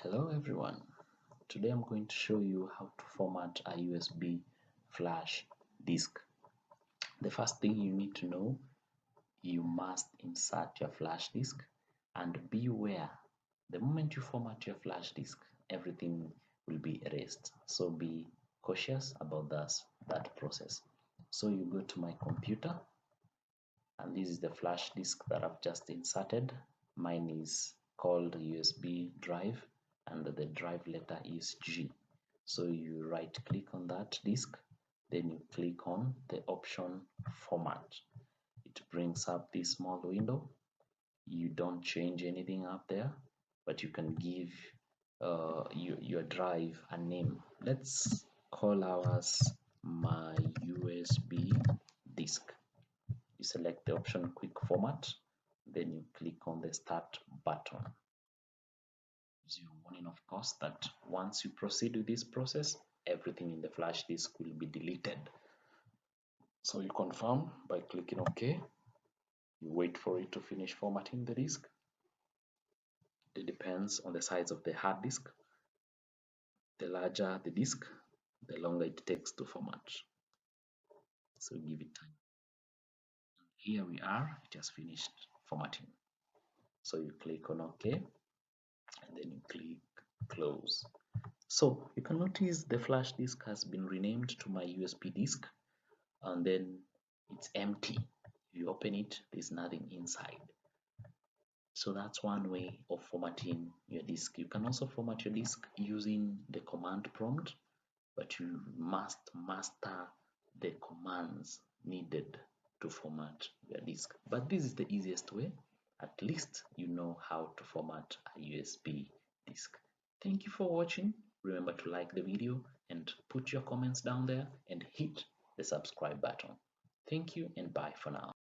Hello everyone. Today I'm going to show you how to format a USB flash disk. The first thing you need to know, you must insert your flash disk, and beware, the moment you format your flash disk, everything will be erased. So be cautious about that process. So you go to my computer, and this is the flash disk that I've just inserted. Mine is called USB drive, and the drive letter is G. So you right click on that disk, then you click on the option format. It brings up this small window. You don't change anything up there, but you can give your drive a name. Let's call ours my USB disk. You select the option quick format, then you click on the start button. You warning, of course, that once you proceed with this process, everything in the flash disk will be deleted. So you confirm by clicking OK. You wait for it to finish formatting the disk. It depends on the size of the hard disk. The larger the disk, the longer it takes to format. So give it time. Here we are, it has finished formatting. So you click on OK, and then you click close. So you can notice the flash disk has been renamed to my USB disk, and then it's empty. If you open it, there's nothing inside. So that's one way of formatting your disk. You can also format your disk using the command prompt, but you must master the commands needed to format your disk. But this is the easiest way. At least you know how to format a USB disk. Thank you for watching. Remember to like the video and put your comments down there and hit the subscribe button. Thank you and bye for now.